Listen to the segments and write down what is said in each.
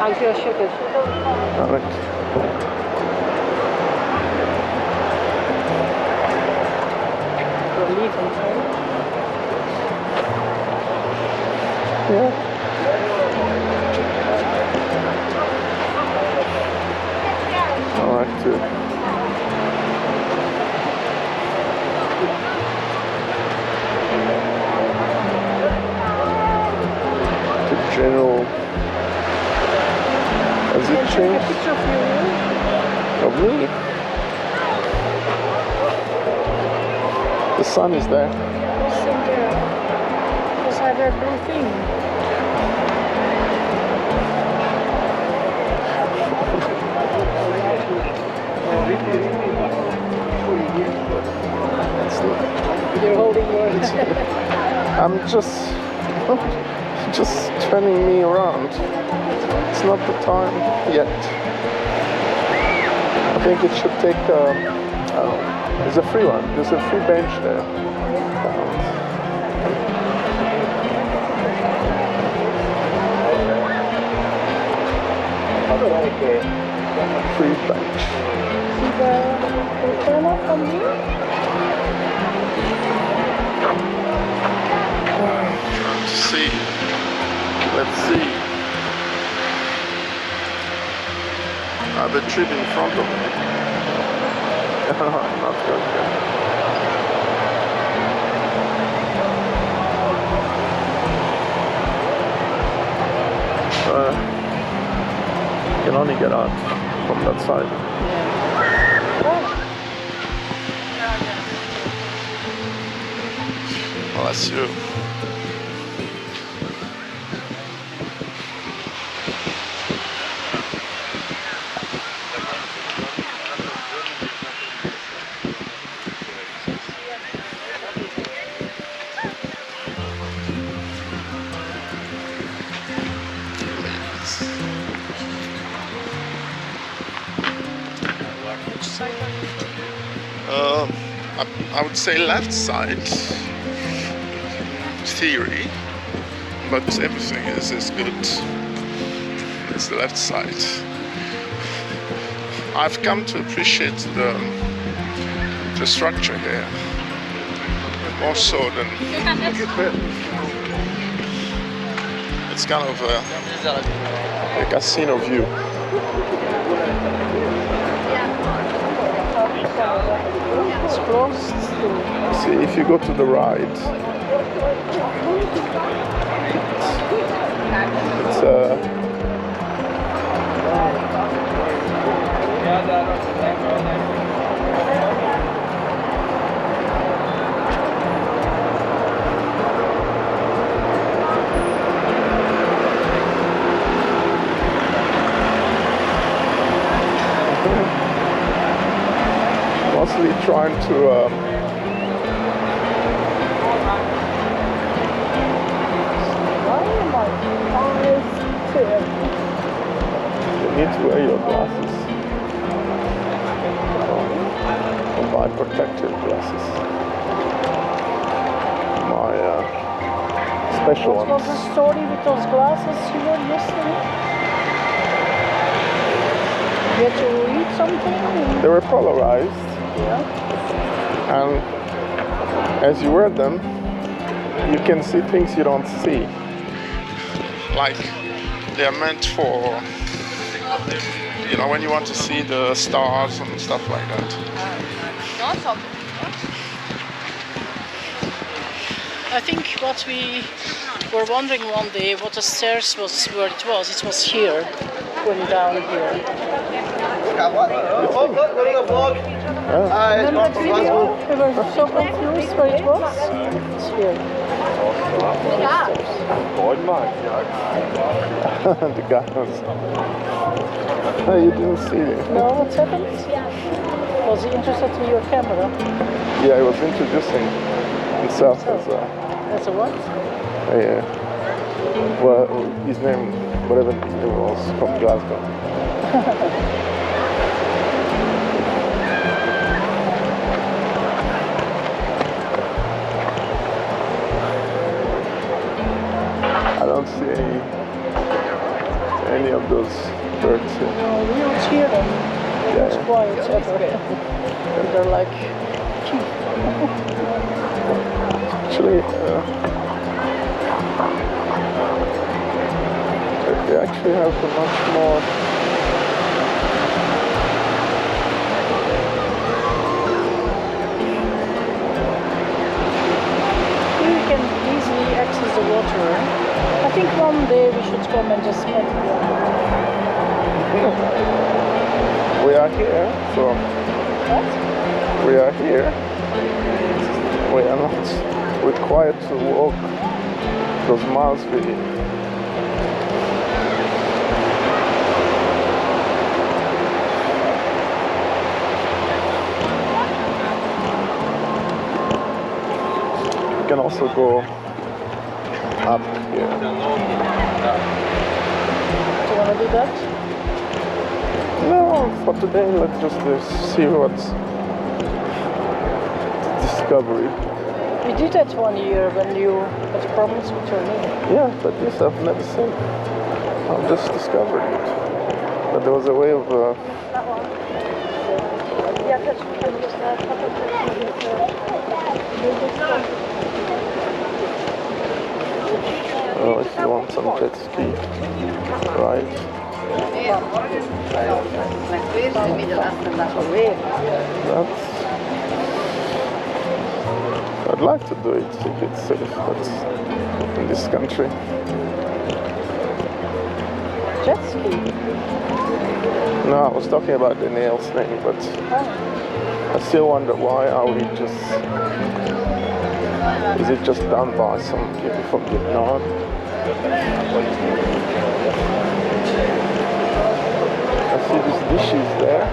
Alright. Yeah. I like to. The general. Has it changed? Of me? The sun is there. Because I have a blue thing. You're holding yours. I'm just turning me around. It's not the time yet. I think it should take. There's a free one. There's a free bench there. Free bench. See the camera from here? See. Let's see. I have a tree in front of me. Not good. You can only get out from that side. Well, that's you. I would say left side, theory, but everything is as good as the left side. I've come to appreciate the structure here more so than it's kind of a casino view. It's closed. See, if you go to the right, it's mostly trying to you need to wear your glasses. Or buy protective glasses. My special ones. What was the story with those glasses you were yesterday? You had to read something? They were polarized. Yeah. And as you wear them, you can see things you don't see. Like they are meant for, when you want to see the stars and stuff like that. I think what we were wondering one day, what the stairs was, where it was here, going down here. Remember that video? We were so confused where it was. It's here. The guys. Oh, you didn't see it. No, what's happened? Was he interested in your camera? Yeah, he was introducing himself as a... As a what? Yeah. Well, his name, whatever his name was, from Glasgow. I don't see any any of those birds here. No, we don't hear them. They're not quiet ever. And they're like cheap. Actually, they actually have a much more. Here you can easily access the water. I think one day we should come and just spend the We are here, so What? we are here. We are not required to walk those miles really. You can also go up here. Do you want to do that? No, for today, let's just see what's discovery. We did that 1 year when you had problems with your knee. Yeah, but this I've never seen. I've just discovered it. But there was a way of. Oh, if you want some jet ski, right? That's. I'd like to do it if it's safe, but in this country. Jet ski? No, I was talking about the nails thing, but I still wonder why are we just. Is it just done by some people from Vietnam? I see these dishes there.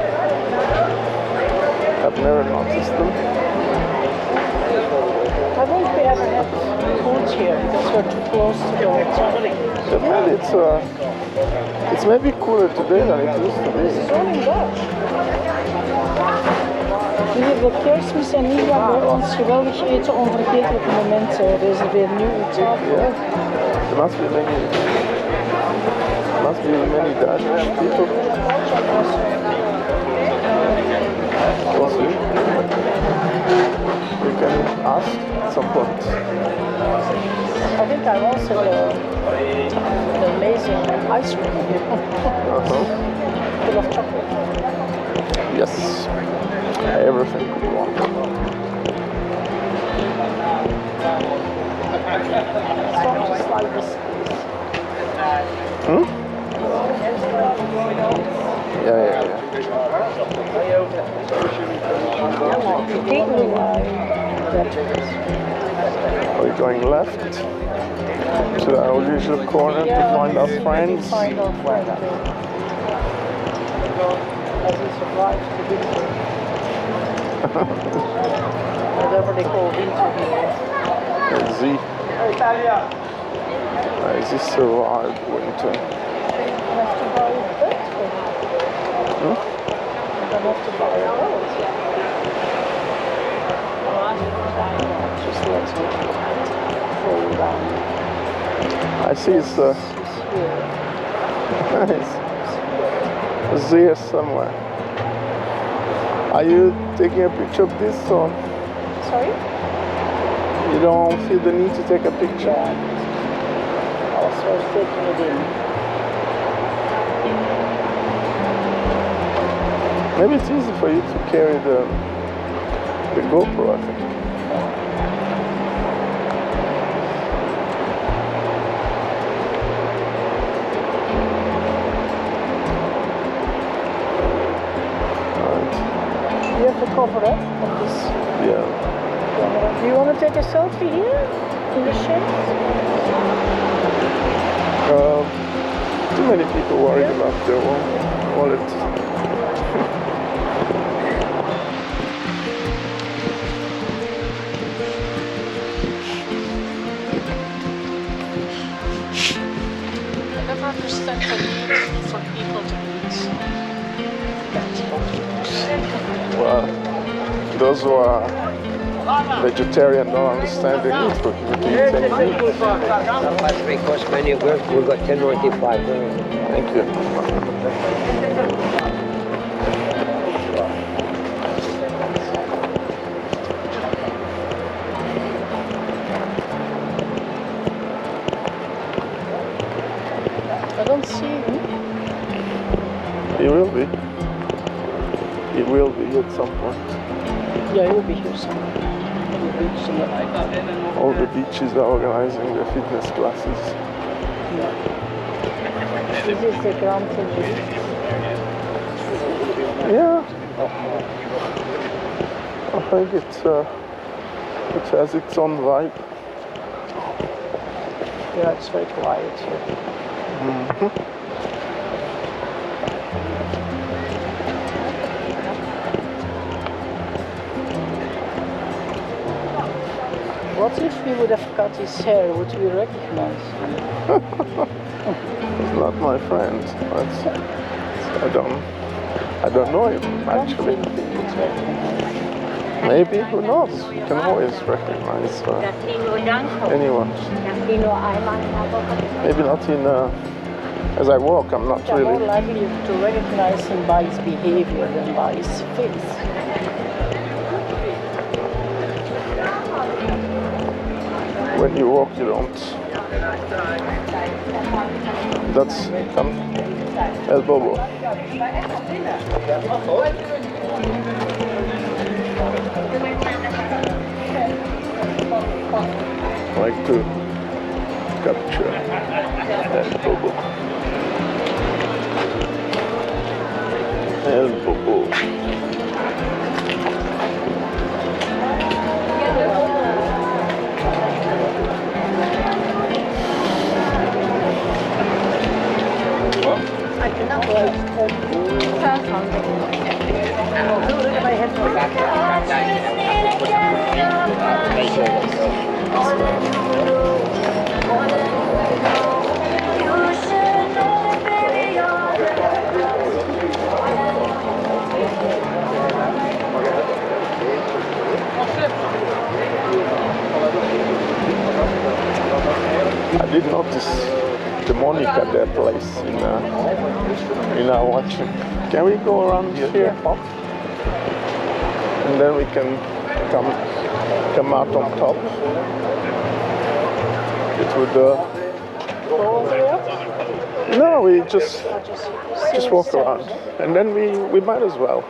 I've never noticed them. I think we ever had food here because we're too close to the water. But maybe it's maybe cooler today than it used to This be. is all in Dutch. We hebben kerstmis en nieuwjaar bij ons geweldig eten onvergetelijke momenten. Reserveer nu uw tafel. Yeah. There must be many Dutch people. We'll see. We can ask at some point. I think I also the amazing ice cream here. Full of chocolate. Yes. Everything we want. So just like this. Hmm? Yeah. Are we going left to our usual corner to find our friends? Find our friend. As he survived the winter. Whatever they call winter here. Ze survived winter. I have to buy a boat for him. I have to buy a boat. Just let's fall down. I see it's it's there somewhere. Are you taking a picture of this or Sorry? you don't feel the need to take a picture? Also taking it in. Maybe it's easy for you to carry the GoPro, I think. You have the cover of this Yeah. camera. Do you want to take a selfie here in the shade? Too many people worried about their wallet. I never understand the need for people to eat. Well, those who are vegetarian don't understand the need for you to eat any meat. That's 3-course menu. We've got $10.95. Thank you. I don't see him. He will be. He will be at some point. Yeah, he will be here somewhere. All the beaches are organizing their fitness classes. This is the Grand Tenerife. Yeah. I think it has its own vibe. Yeah, it's very quiet here. What if we would have cut his hair? Would we recognize him? He's not my friend. I don't know him actually. Maybe, who knows? You can always recognize anyone. Maybe not in as I walk, I'm not You're more really. likely to recognize him by his behavior than by his face. When you walk, you don't. That's El Bobo. Like to capture El Bobo. El Bobo. I did notice the Monica their place in our watching. Can we go around here? And then we can come out on top. It would Go over there? no, we just walk around, and then we might as well.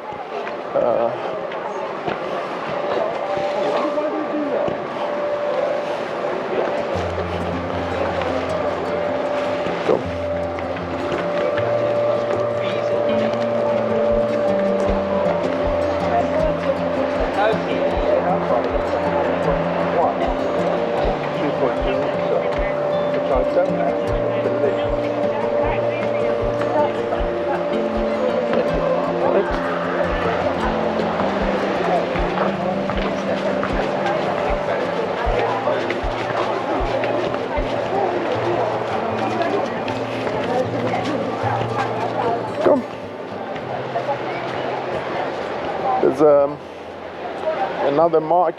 Go. Come. There's another mark